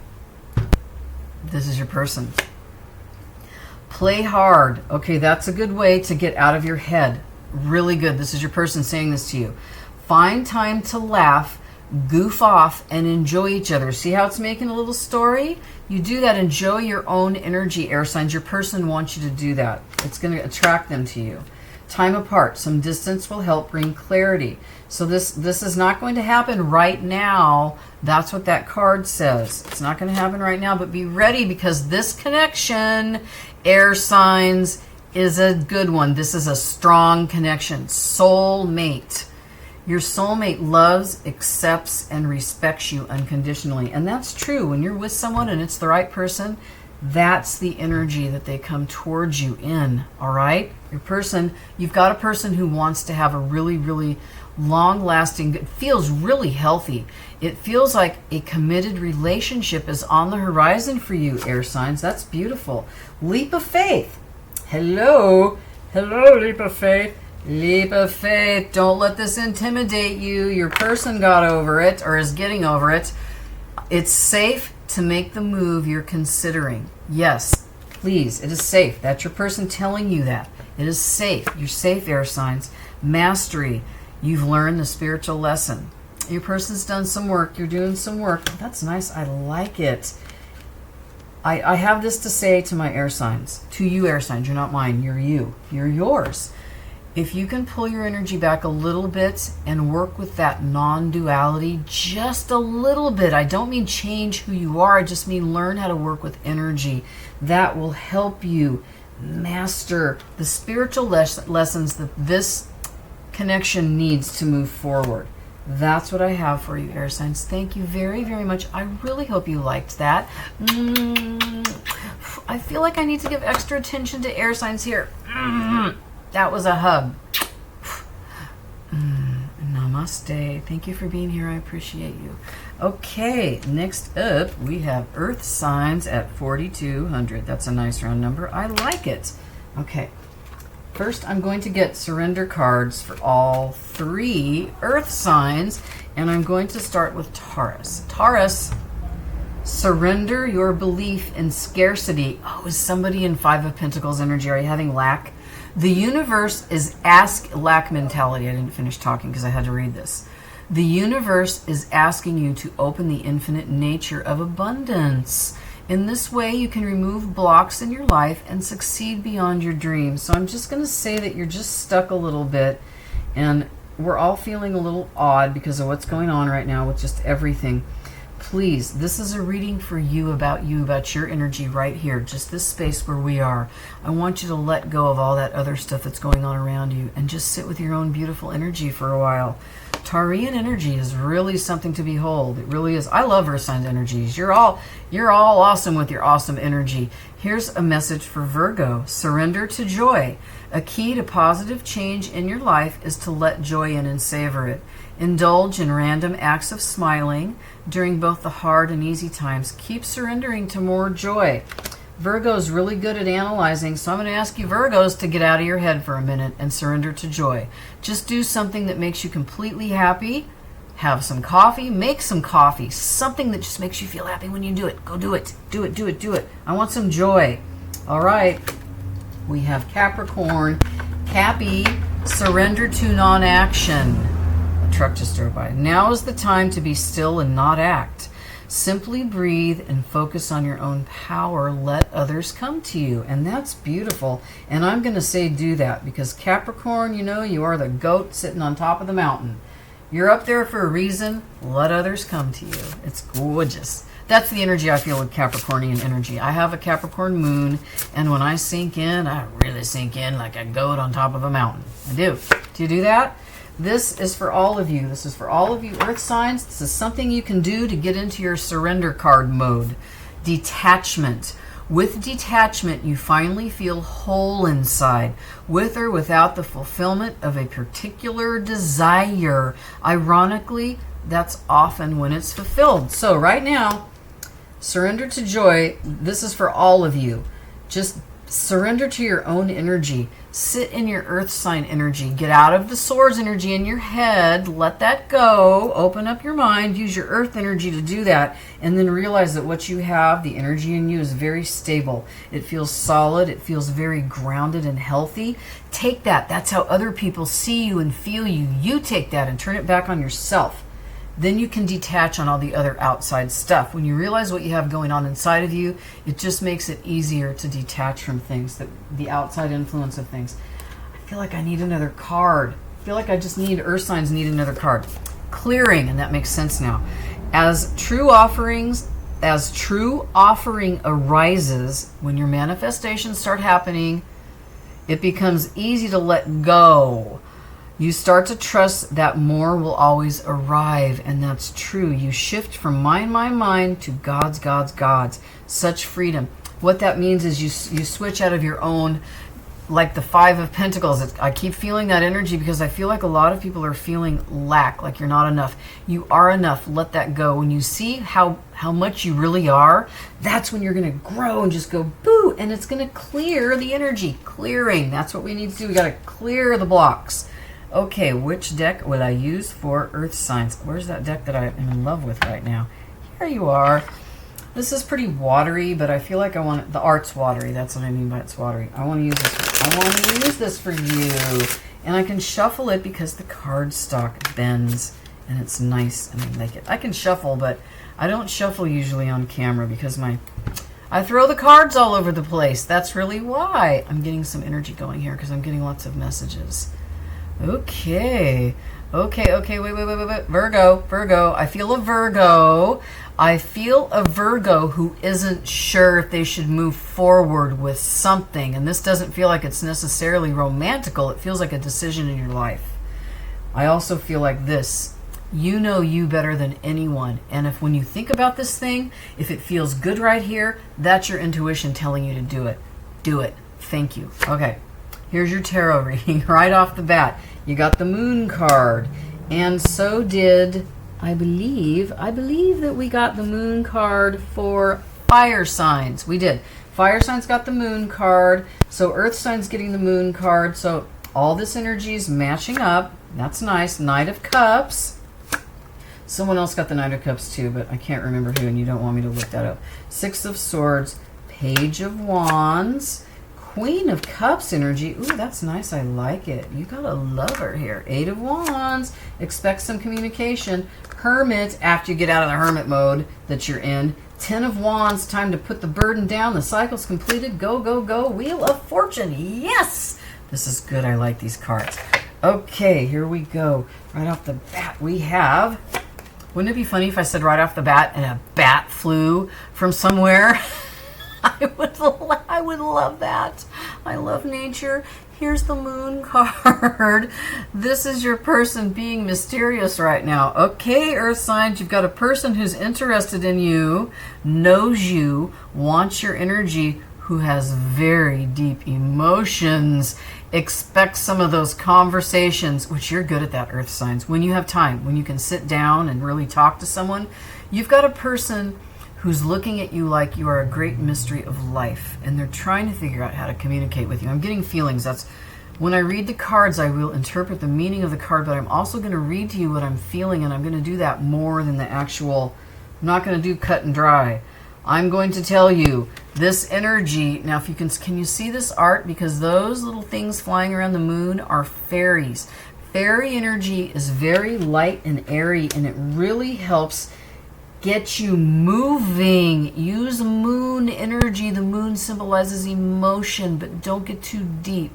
This is your person. Play hard. Okay, that's a good way to get out of your head. Really good. This is your person saying this to you. Find time to laugh, goof off, and enjoy each other. See how it's making a little story? You do that. Enjoy your own energy, air signs. Your person wants you to do that. It's going to attract them to you. Time apart. Some distance will help bring clarity. So this is not going to happen right now. That's what that card says. It's not going to happen right now, but be ready, because this connection, air signs, is a good one. This is a strong connection. Soulmate. Your soulmate loves, accepts, and respects you unconditionally. And that's true. When you're with someone and it's the right person, that's the energy that they come towards you in, all right? Your person, you've got a person who wants to have a really, really long-lasting, it feels really healthy. It feels like a committed relationship is on the horizon for you, air signs. That's beautiful. Leap of faith. Hello. Hello, leap of faith. Leap of faith. Don't let this intimidate you. Your person got over it or is getting over it. It's safe to make the move you're considering. Yes, please. It is safe. That's your person telling you that. It is safe. You're safe, air signs. Mastery. You've learned the spiritual lesson. Your person's done some work. You're doing some work. That's nice. I like it. I have this to say to my air signs. To you, air signs. You're not mine. You're you. You're yours. If you can pull your energy back a little bit and work with that non-duality just a little bit. I don't mean change who you are. I just mean learn how to work with energy. That will help you master the spiritual lessons that this connection needs to move forward. That's what I have for you, air signs. Thank you very, very much. I really hope you liked that. I feel like I need to give extra attention to air signs here. That was a hug. Namaste. Thank you for being here. I appreciate you. Okay, next up we have Earth signs at 4,200. That's a nice round number. I like it. Okay. First, I'm going to get surrender cards for all three Earth signs, and I'm going to start with Taurus. Taurus, surrender your belief in scarcity. Oh, is somebody in Five of Pentacles energy? Are you having lack? The universe is lack mentality. I didn't finish talking because I had to read this. The universe is asking you to open the infinite nature of abundance. In this way, you can remove blocks in your life and succeed beyond your dreams. So I'm just going to say that you're just stuck a little bit, and we're all feeling a little odd because of what's going on right now with just everything. Please, this is a reading for you, about your energy right here, just this space where we are. I want you to let go of all that other stuff that's going on around you and just sit with your own beautiful energy for a while. Taurian energy is really something to behold. It really is. I love Earth signs energies. You're all awesome with your awesome energy. Here's a message for Virgo. Surrender to joy. A key to positive change in your life is to let joy in and savor it. Indulge in random acts of smiling during both the hard and easy times. Keep surrendering to more joy. Virgo's really good at analyzing, so I'm going to ask you Virgos to get out of your head for a minute and surrender to joy. Just do something that makes you completely happy. Have some coffee. Make some coffee. Something that just makes you feel happy when you do it. Go do it. Do it, do it, do it. I want some joy. All right. We have Capricorn. Cappy, surrender to non-action. A truck just drove by. Now is the time to be still and not act. Simply breathe and focus on your own power. Let others come to you. And that's beautiful. And I'm going to say do that because Capricorn, you know, you are the goat sitting on top of the mountain. You're up there for a reason. Let others come to you. It's gorgeous. That's the energy I feel with Capricornian energy. I have a Capricorn moon, and when I sink in, I really sink in like a goat on top of a mountain. I do. Do you do that? This is for all of you. This is for all of you Earth signs. This is something you can do to get into your surrender card mode. Detachment. With detachment, you finally feel whole inside, with or without the fulfillment of a particular desire. Ironically, that's often when it's fulfilled. So right now, surrender to joy. This is for all of you. Just surrender to your own energy. Sit in your earth sign energy. Get out of the swords energy in your head. Let that go. Open up your mind. Use your earth energy to do that. And then realize that what you have, the energy in you, is very stable. It feels solid. It feels very grounded and healthy. Take that. That's how other people see you and feel you. You take that and turn it back on yourself. Then you can detach on all the other outside stuff. When you realize what you have going on inside of you, it just makes it easier to detach from things, the outside influence of things. I feel like I need another card. I feel like I just need, earth signs need another card. Clearing, and that makes sense now. As true offering arises, when your manifestations start happening, it becomes easy to let go. You start to trust that more will always arrive, and that's true. You shift from mine to God's. Such freedom. What that means is you switch out of your own, like the Five of Pentacles. I keep feeling that energy because I feel like a lot of people are feeling lack, like you're not enough. You are enough. Let that go. When you see how much you really are, that's when you're going to grow and just go boo, and it's going to clear the energy. Clearing. That's what we need to do. We got to clear the blocks. Okay, which deck will I use for earth signs? Where's that deck that I am in love with right now? Here you are. This is pretty watery, but I feel like I want it. The art's watery. That's what I mean by it's watery. I want to use this. I want to use this for you. And I can shuffle it because the cardstock bends, and it's nice, and I like it. I can shuffle, but I don't shuffle usually on camera because I throw the cards all over the place. That's really why. I'm getting some energy going here because I'm getting lots of messages. Okay, wait. Virgo. I feel a Virgo. I feel a Virgo who isn't sure if they should move forward with something. And this doesn't feel like it's necessarily romantical. It feels like a decision in your life. I also feel like this. You know you better than anyone. And if when you think about this thing, if it feels good right here, that's your intuition telling you to do it. Do it. Thank you. Okay. Here's your tarot reading right off the bat. You got the Moon card, and so did, I believe that we got the Moon card for fire signs. We did. Fire signs got the Moon card, so Earth signs getting the Moon card. So all this energy is matching up. That's nice. Knight of Cups. Someone else got the Knight of Cups too, but I can't remember who, and you don't want me to look that up. Six of Swords, Page of Wands, Queen of Cups energy. Ooh, that's nice. I like it. You got a lover here. Eight of Wands. Expect some communication. Hermit, after you get out of the hermit mode that you're in. 10 of Wands. Time to put the burden down. The cycle's completed. Go, go, go. Wheel of Fortune. Yes! This is good. I like these cards. Okay, here we go. Right off the bat, we have... Wouldn't it be funny if I said right off the bat and a bat flew from somewhere? I would love that. I love nature. Here's the Moon card. This is your person being mysterious right now. Okay, Earth signs, you've got a person who's interested in you, knows you, wants your energy, who has very deep emotions. Expect some of those conversations, which you're good at that, Earth signs. When you have time, when you can sit down and really talk to someone, you've got a person who's looking at you like you are a great mystery of life, and they're trying to figure out how to communicate with you. I'm getting feelings. That's when I read the cards, I will interpret the meaning of the card, but I'm also going to read to you what I'm feeling, and I'm going to do that more than the actual, I'm not going to do cut and dry. I'm going to tell you this energy. Now, if you can you see this art? Because those little things flying around the moon are fairies. Fairy energy is very light and airy, and it really helps get you moving. Use moon energy. The moon symbolizes emotion, but don't get too deep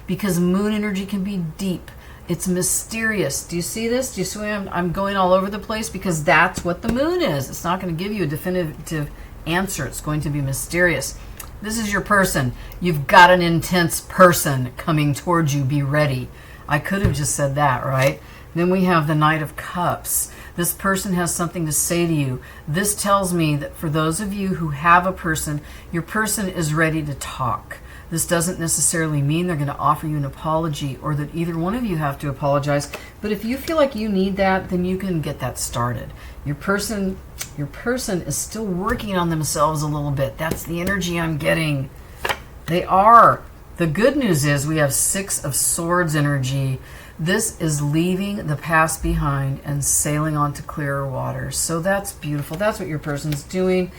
because moon energy can be deep. It's mysterious. Do you see this? Do you see I'm going all over the place? Because that's what the moon is. It's not going to give you a definitive answer. It's going to be mysterious. This is your person. You've got an intense person coming towards you. Be ready. I could have just said that, right? Then we have the Knight of Cups. This person has something to say to you. This tells me that for those of you who have a person, your person is ready to talk. This doesn't necessarily mean they're going to offer you an apology or that either one of you have to apologize. But if you feel like you need that, then you can get that started. Your person is still working on themselves a little bit. That's the energy I'm getting. They're The good news is we have Six of Swords energy. This is leaving the past behind and sailing on to clearer waters. So that's beautiful. That's what your person's doing.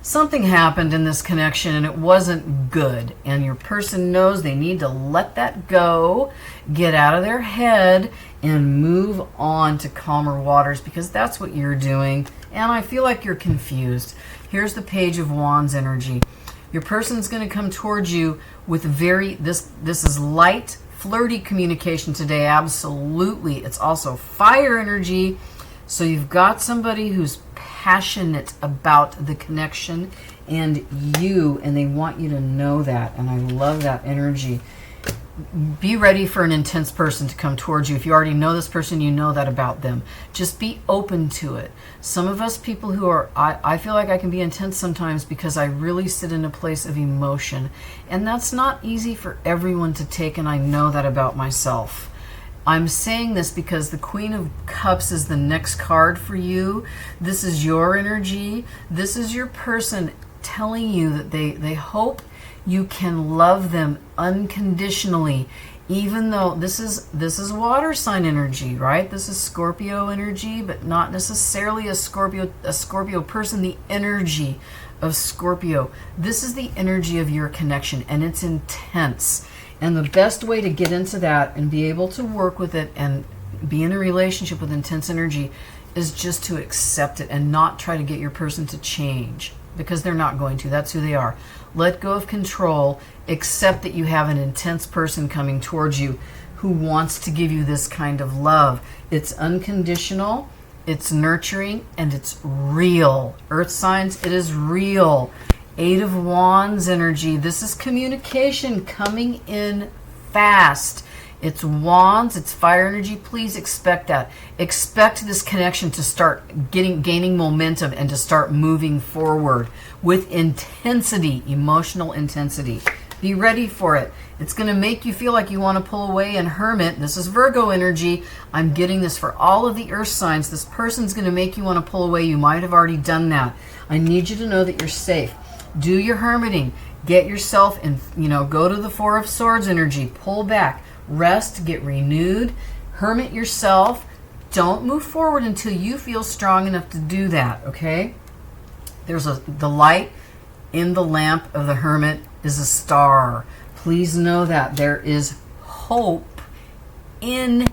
Something happened in this connection and it wasn't good. And your person knows they need to let that go, get out of their head, and move on to calmer waters, because that's what you're doing. And I feel like you're confused. Here's the Page of Wands energy. Your person's going to come towards you with this is light, flirty communication today. Absolutely. It's also fire energy. So you've got somebody who's passionate about the connection and you, and they want you to know that. And I love that energy. Be ready for an intense person to come towards you. If you already know this person, you know that about them. Just be open to it. Some of us people who are, I feel like I can be intense sometimes because I really sit in a place of emotion. And that's not easy for everyone to take, and I know that about myself. I'm saying this because the Queen of Cups is the next card for you. This is your energy. This is your person telling you that they hope you can love them unconditionally, even though this is water sign energy, right? This is Scorpio energy, but not necessarily a Scorpio person. The energy of Scorpio. This is the energy of your connection, and it's intense. And the best way to get into that and be able to work with it and be in a relationship with intense energy is just to accept it and not try to get your person to change, because they're not going to. That's who they are. Let go of control. Accept that you have an intense person coming towards you who wants to give you this kind of love. It's unconditional, it's nurturing, and it's real. Earth signs, it is real. Eight of Wands energy. This is communication coming in fast. It's wands, it's fire energy. Please expect that. Expect this connection to start gaining momentum and to start moving forward with intensity, emotional intensity. Be ready for it. It's going to make you feel like you want to pull away and hermit. This is Virgo energy. I'm getting this for all of the earth signs. This person's going to make you want to pull away. You might have already done that. I need you to know that you're safe. Do your hermiting. Get yourself in, go to the Four of Swords energy. Pull back. Rest, get renewed, hermit yourself. Don't move forward until you feel strong enough to do that, okay? There's the light in the lamp of the hermit is a star. Please know that there is hope in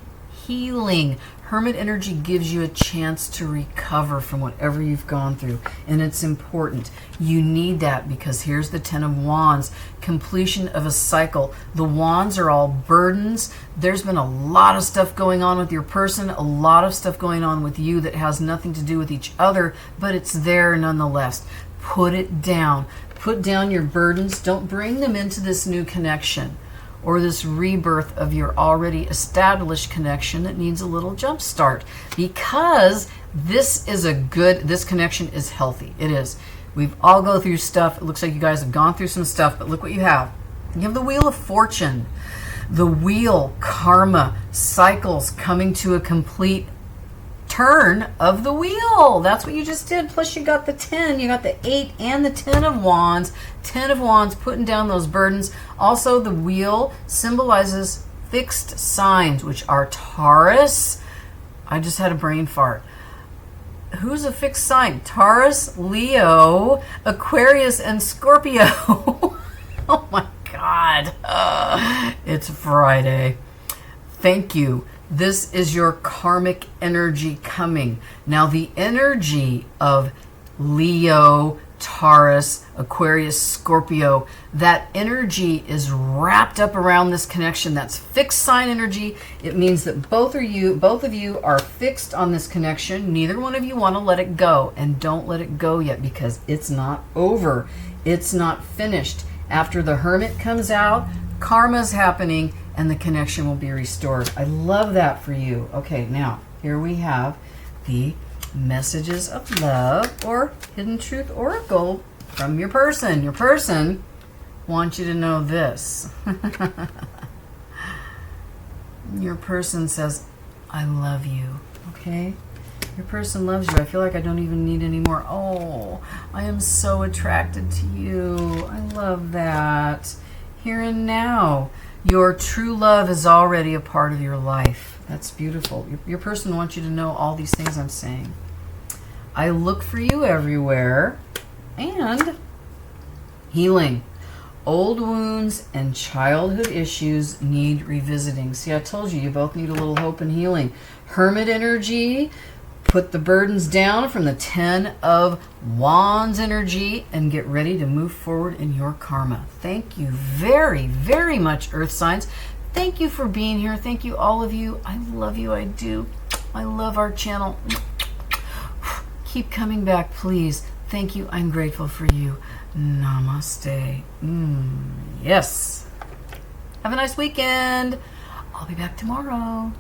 healing. Hermit energy gives you a chance to recover from whatever you've gone through, and it's important. You need that because here's the Ten of Wands, completion of a cycle. The wands are all burdens. There's been a lot of stuff going on with your person, a lot of stuff going on with you that has nothing to do with each other, but it's there nonetheless. Put it down. Put down your burdens. Don't bring them into this new connection or this rebirth of your already established connection that needs a little jump start, because this connection is healthy. It is. We've all go through stuff. It looks like you guys have gone through some stuff, but look what you have. You have the Wheel of Fortune. The wheel, karma, cycles coming to a complete turn of the wheel. That's what you just did. Plus you got the 10, you got the 8 and the 10 of Wands. 10 of Wands, putting down those burdens. Also, the wheel symbolizes fixed signs, which are Taurus. I just had a brain fart. Who's a fixed sign? Taurus, Leo, Aquarius, and Scorpio. Oh my God. It's Friday. Thank you. This is your karmic energy coming. Now, the energy of Leo, Taurus, Aquarius, Scorpio, that energy is wrapped up around this connection. That's fixed sign energy. It means that both of you are fixed on this connection. Neither one of you want to let it go, and don't let it go yet, because it's not over. It's not finished. After the hermit comes out, karma's happening, and the connection will be restored. I love that for you. Okay, now here we have the messages of love or hidden truth oracle from your person. Your person wants you to know this. Your person says, I love you. Okay? Your person loves you. I feel like I don't even need any more. Oh, I am so attracted to you. I love that. here and now. Your true love is already a part of your life. That's beautiful. Your person wants you to know all these things I'm saying. I look for you everywhere. And healing. Old wounds and childhood issues need revisiting. See, I told you, you both need a little hope and healing. Hermit energy. Put the burdens down from the 10 of Wands energy and get ready to move forward in your karma. Thank you very, very much, Earth signs. Thank you for being here. Thank you, all of you. I love you. I do. I love our channel. Keep coming back, please. Thank you. I'm grateful for you. Namaste. Yes. Have a nice weekend. I'll be back tomorrow.